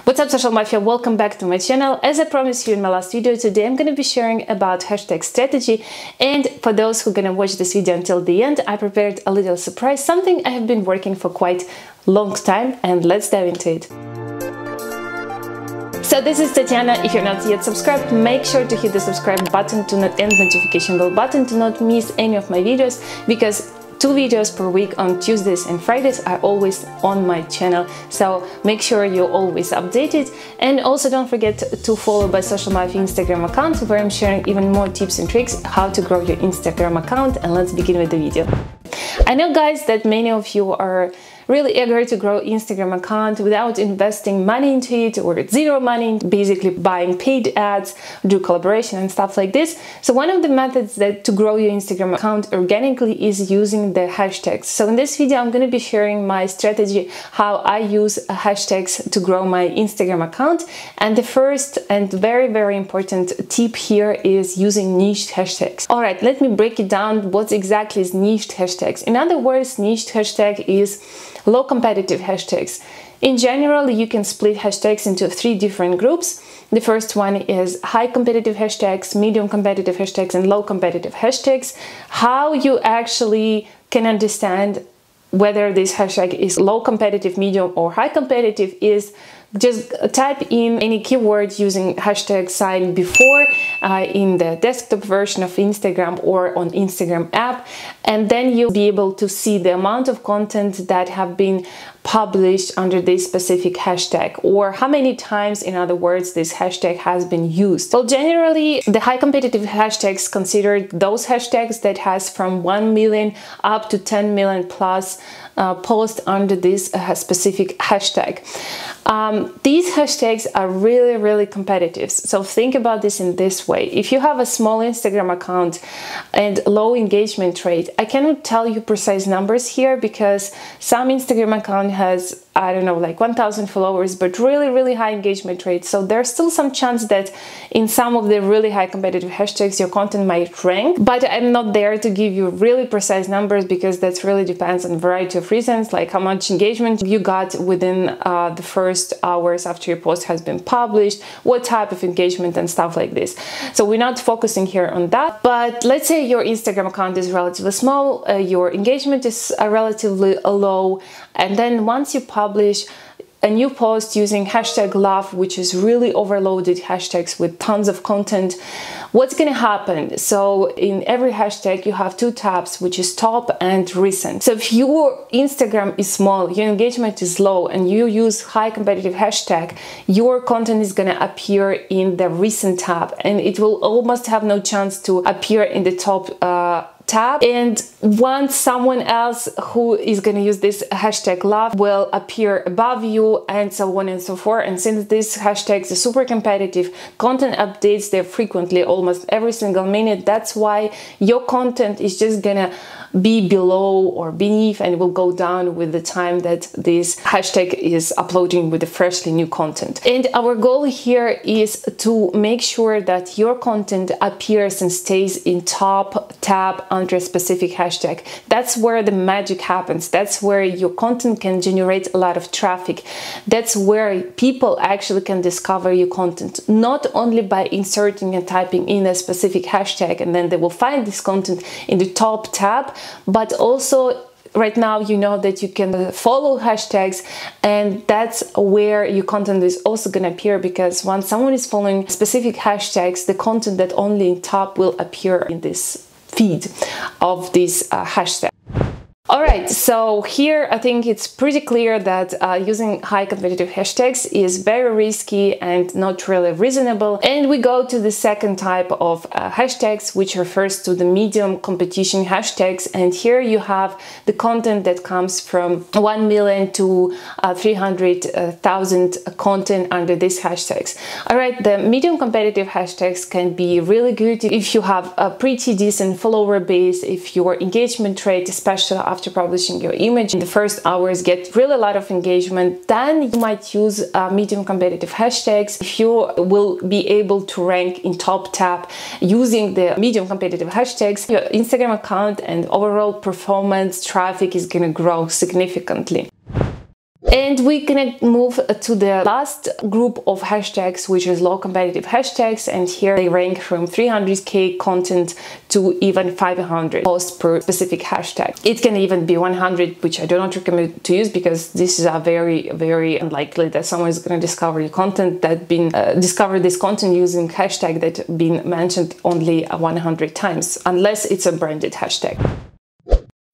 What's up, social mafia? Welcome back to my channel. As I promised you in my last video, today I'm going to be sharing about hashtag strategy, and for those who are going to watch this video until the end, I prepared a little surprise, something I have been working for quite a long time, and let's dive into it. So this is Tatiana. If you're not yet subscribed, make sure to hit the subscribe button and notification bell button to not miss any of my videos, because 2 videos per week on Tuesdays and Fridays are always on my channel, so make sure you're always updated. And also don't forget to follow my Social Mafia Instagram account, where I'm sharing even more tips and tricks how to grow your Instagram account. And let's begin with the video. I know, guys, that many of you are really eager to grow Instagram account without investing money into it, or zero money, basically buying paid ads, do collaboration and stuff like this. So one of the methods that to grow your Instagram account organically is using the hashtags. So in this video, I'm going to be sharing my strategy, how I use hashtags to grow my Instagram account. And the first and very important tip here is using niched hashtags. All right, let me break it down. What exactly is niched hashtags? In other words, niched hashtag is low competitive hashtags. In general, you can split hashtags into 3 different groups. The first one is high competitive hashtags, medium competitive hashtags, and low competitive hashtags. How you actually can understand whether this hashtag is low competitive, medium, or high competitive is just type in any keyword using hashtag sign before in the desktop version of Instagram or on Instagram app, and then you'll be able to see the amount of content that have been published under this specific hashtag, or how many times, in other words, this hashtag has been used. Well, generally, the high competitive hashtags consider those hashtags that has from 1 million up to 10 million plus posts under this specific hashtag. These hashtags are really competitive. So think about this in this way. If you have a small Instagram account and low engagement rate, I cannot tell you precise numbers here, because some Instagram account has, I don't know, like 1,000 followers, but really high engagement rate. So there's still some chance that in some of the really high competitive hashtags, your content might rank, but I'm not there to give you really precise numbers, because that really depends on a variety of reasons, like how much engagement you got within the first hours after your post has been published, what type of engagement and stuff like this. So we're not focusing here on that. But let's say your Instagram account is relatively small, your engagement is relatively low, and then once you publish a new post using hashtag love, which is really overloaded hashtags with tons of content, what's going to happen? So in every hashtag you have 2 tabs, which is top and recent. So if your Instagram is small, your engagement is low, and you use high competitive hashtag, your content is going to appear in the recent tab, and it will almost have no chance to appear in the top tab. And once someone else who is going to use this hashtag love will appear above you, and so on and so forth. And since these hashtags are super competitive, content updates there frequently, almost every single minute, that's why your content is just gonna be below or beneath, and will go down with the time that this hashtag is uploading with the freshly new content. And our goal here is to make sure that your content appears and stays in top tab under a specific hashtag. That's where the magic happens. That's where your content can generate a lot of traffic. That's where people actually can discover your content, not only by inserting and typing in a specific hashtag, and then they will find this content in the top tab, but also right now you know that you can follow hashtags, and that's where your content is also going to appear, because once someone is following specific hashtags, the content that only in top will appear in this feed of this hashtag. Alright, so here I think it's pretty clear that using high competitive hashtags is very risky and not really reasonable. And we go to the second type of hashtags, which refers to the medium competition hashtags. And here you have the content that comes from 1 million to 300,000 content under these hashtags. Alright, the medium competitive hashtags can be really good if you have a pretty decent follower base, if your engagement rate, especially after publishing your image in the first hours, get really a lot of engagement, then you might use medium competitive hashtags. If you will be able to rank in top tab using the medium competitive hashtags, your Instagram account and overall performance traffic is going to grow significantly. And we're gonna move to the last group of hashtags, which is low competitive hashtags. And here they rank from 300k content to even 500 posts per specific hashtag. It can even be 100, which I do not recommend to use because this is a very unlikely that someone is gonna discover your content that been discover this content using hashtag that been mentioned only 100 times, unless it's a branded hashtag.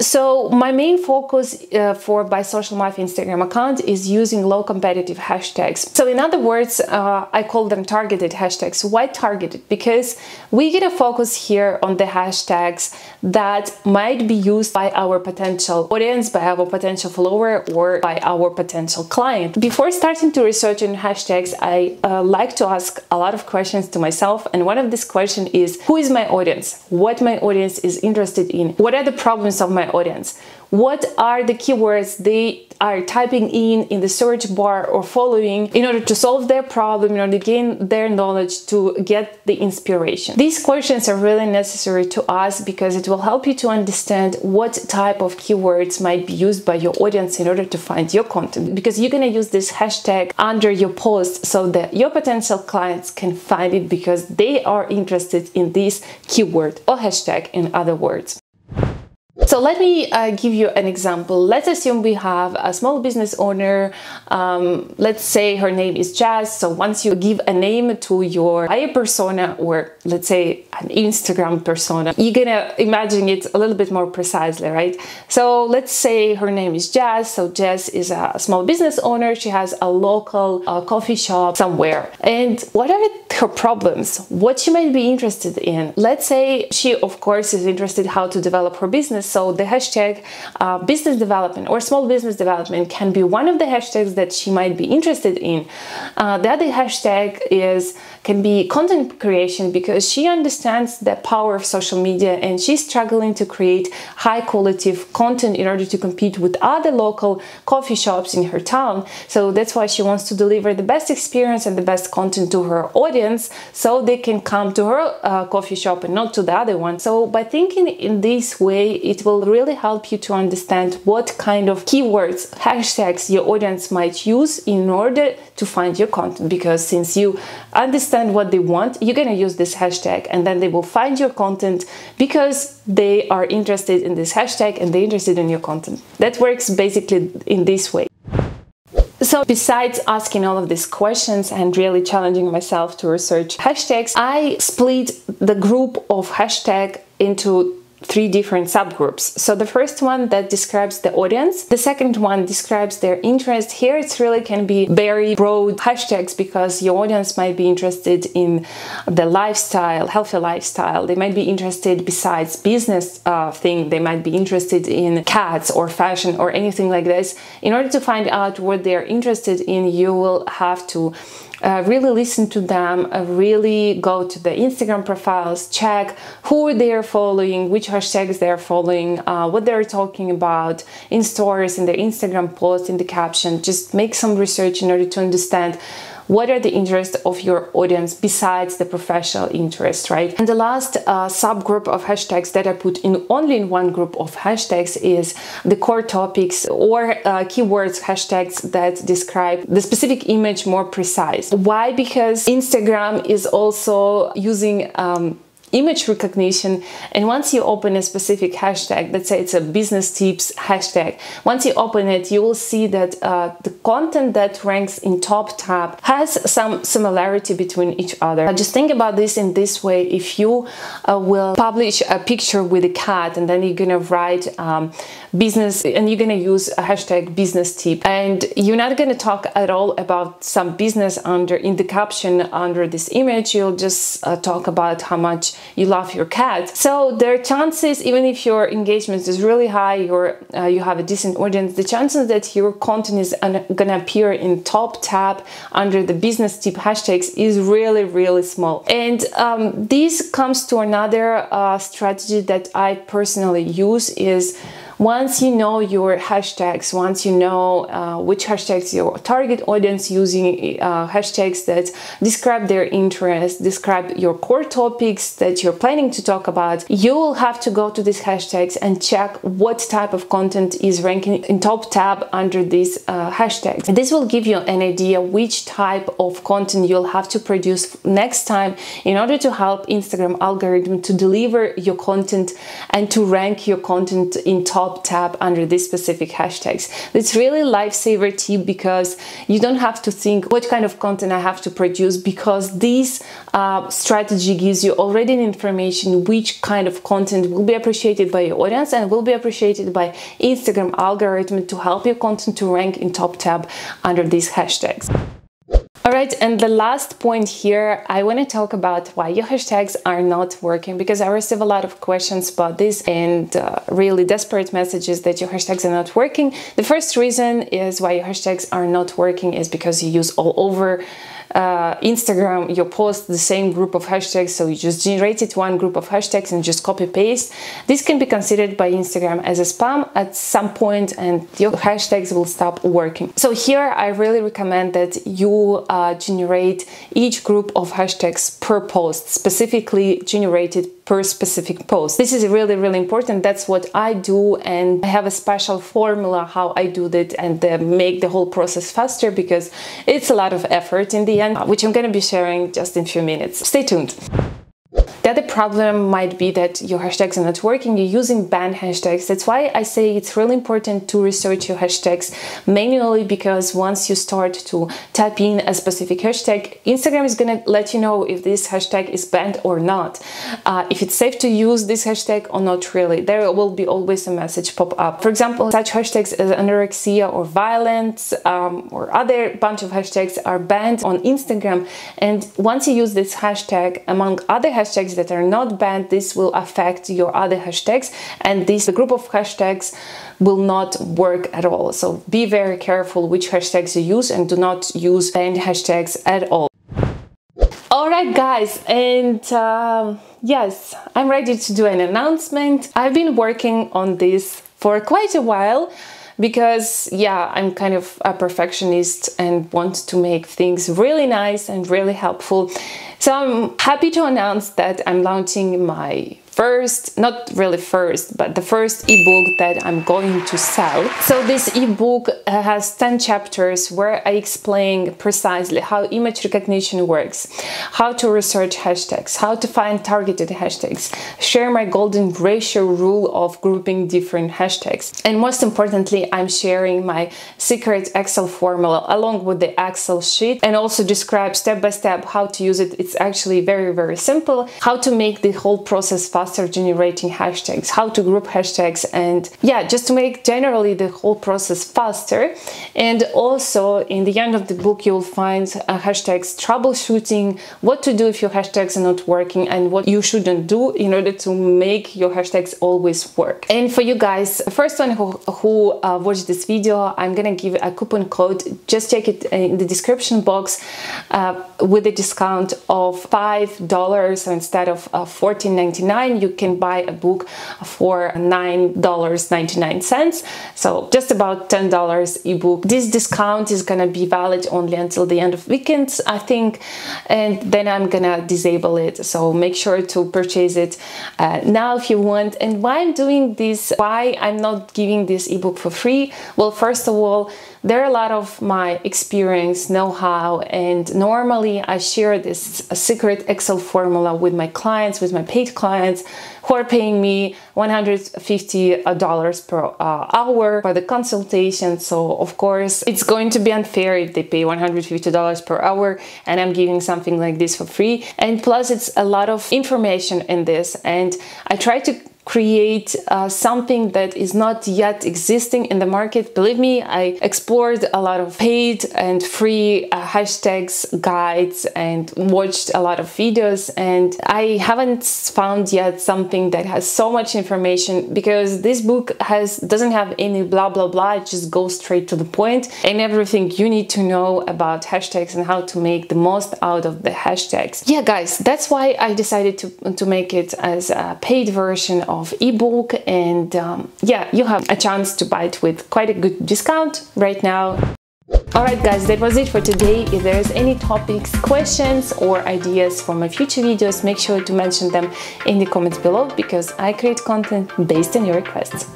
So my main focus for Buy Social Mafia Instagram account is using low competitive hashtags. So in other words, I call them targeted hashtags. Why targeted? Because we're gonna focus here on the hashtags that might be used by our potential audience, by our potential follower, or by our potential client. Before starting to research in hashtags, I like to ask a lot of questions to myself. And one of these questions is, who is my audience? What my audience is interested in? What are the problems of my audience? What are the keywords they are typing in the search bar or following in order to solve their problem, in order to gain their knowledge, to get the inspiration? These questions are really necessary to ask because it will help you to understand what type of keywords might be used by your audience in order to find your content, because you're going to use this hashtag under your post so that your potential clients can find it because they are interested in this keyword or hashtag, in other words. So let me give you an example. Let's assume we have a small business owner. Let's say her name is Jazz. So once you give a name to your buyer persona, or let's say an Instagram persona, you're gonna imagine it a little bit more precisely, right? So let's say her name is Jazz. So Jazz is a small business owner. She has a local coffee shop somewhere. And what are her problems? What she might be interested in? Let's say she, of course, is interested how to develop her business. So the hashtag business development or small business development can be one of the hashtags that she might be interested in. The other hashtag can be content creation, because she understands the power of social media and she's struggling to create high quality content in order to compete with other local coffee shops in her town. So that's why she wants to deliver the best experience and the best content to her audience so they can come to her coffee shop and not to the other one. So by thinking in this way, it will really help you to understand what kind of keywords, hashtags your audience might use in order to find your content, because since you understand what they want, you're going to use this hashtag and then they will find your content because they are interested in this hashtag and they're interested in your content. That works basically in this way. So besides asking all of these questions and really challenging myself to research hashtags, I split the group of hashtag into 3 different subgroups. So the first one that describes the audience, the second one describes their interest. Here it's really can be very broad hashtags because your audience might be interested in the lifestyle, healthy lifestyle. They might be interested besides business thing. They might be interested in cats or fashion or anything like this. In order to find out what they're interested in, you will have to really listen to them, really go to the Instagram profiles, check who they're following, which hashtags they're following, what they're talking about in stories, in their Instagram posts, in the caption. Just make some research in order to understand what are the interests of your audience besides the professional interest, right? And the last subgroup of hashtags that I put in only in one group of hashtags is the core topics or keywords, hashtags that describe the specific image more precise. Why? Because Instagram is also using image recognition, and once you open a specific hashtag, let's say it's a business tips hashtag, once you open it, you will see that the content that ranks in top tab has some similarity between each other. Just think about this in this way. If you will publish a picture with a cat and then you're gonna write business and you're gonna use a hashtag business tip, and you're not gonna talk at all about some business in the caption under this image, you'll just talk about how much you love your cat. So there are chances, even if your engagement is really high, you have a decent audience, the chances that your content is gonna appear in top tab under the business tip hashtags is really small. And this comes to another strategy that I personally use is Once you know your hashtags, once you know which hashtags your target audience using, hashtags that describe their interests, describe your core topics that you're planning to talk about, you will have to go to these hashtags and check what type of content is ranking in top tab under these hashtags. And this will give you an idea which type of content you'll have to produce next time in order to help Instagram algorithm to deliver your content and to rank your content in top tab under these specific hashtags. It's really a lifesaver tip because you don't have to think what kind of content I have to produce, because this strategy gives you already information which kind of content will be appreciated by your audience and will be appreciated by Instagram algorithm to help your content to rank in top tab under these hashtags. Alright, and the last point here, I want to talk about why your hashtags are not working, because I receive a lot of questions about this and really desperate messages that your hashtags are not working. The first reason is why your hashtags are not working is because you use all over Instagram, you post the same group of hashtags, so you just generated one group of hashtags and just copy paste. This can be considered by Instagram as a spam at some point and your hashtags will stop working. So here I really recommend that you generate each group of hashtags per post, specifically generated per specific post. This is really important. That's what I do, and I have a special formula how I do that and make the whole process faster, because it's a lot of effort in the end, which I'm going to be sharing just in a few minutes. Stay tuned. The other problem might be that your hashtags are not working, you're using banned hashtags. That's why I say it's really important to research your hashtags manually, because once you start to type in a specific hashtag, Instagram is going to let you know if this hashtag is banned or not. If it's safe to use this hashtag or not really. There will be always a message pop up. For example, such hashtags as anorexia or violence or other bunch of hashtags are banned on Instagram. And once you use this hashtag among other hashtags that are not banned, this will affect your other hashtags, and the group of hashtags will not work at all. So be very careful which hashtags you use and do not use banned hashtags at all. Alright guys, and yes, I'm ready to do an announcement. I've been working on this for quite a while, because yeah, I'm kind of a perfectionist and want to make things really nice and really helpful. So I'm happy to announce that I'm launching my first, not really first, but the first ebook that I'm going to sell. So this ebook has 10 chapters where I explain precisely how image recognition works, how to research hashtags, how to find targeted hashtags, share my golden ratio rule of grouping different hashtags. And most importantly, I'm sharing my secret Excel formula along with the Excel sheet, and also describe step by step how to use it. It's actually very simple, how to make the whole process faster generating hashtags, how to group hashtags, and yeah, just to make generally the whole process faster. And also in the end of the book you'll find hashtags troubleshooting, what to do if your hashtags are not working, and what you shouldn't do in order to make your hashtags always work. And for you guys, the first one who watched this video, I'm gonna give a coupon code. Just check it in the description box with a discount of $5. So instead of $14.99, you can buy a book for $9.99. So just about $10 ebook. This discount is gonna be valid only until the end of weekends, I think, and then I'm gonna disable it. So make sure to purchase it now if you want. And why I'm doing this, why I'm not giving this ebook for free? Well, first of all, there are a lot of my experience, know-how, and normally I share this secret Excel formula with my clients, with my paid clients who are paying me $150 per hour for the consultation. So of course it's going to be unfair if they pay $150 per hour and I'm giving something like this for free. And plus it's a lot of information in this, and I try to create something that is not yet existing in the market. Believe me, I explored a lot of paid and free hashtags, guides, and watched a lot of videos, and I haven't found yet something that has so much information, because this book doesn't have any blah blah blah. It just goes straight to the point and everything you need to know about hashtags and how to make the most out of the hashtags. Yeah guys, that's why I decided to make it as a paid version of ebook, and yeah, you have a chance to buy it with quite a good discount right now. Alright guys, that was it for today. If there's any topics, questions or ideas for my future videos, make sure to mention them in the comments below, because I create content based on your requests.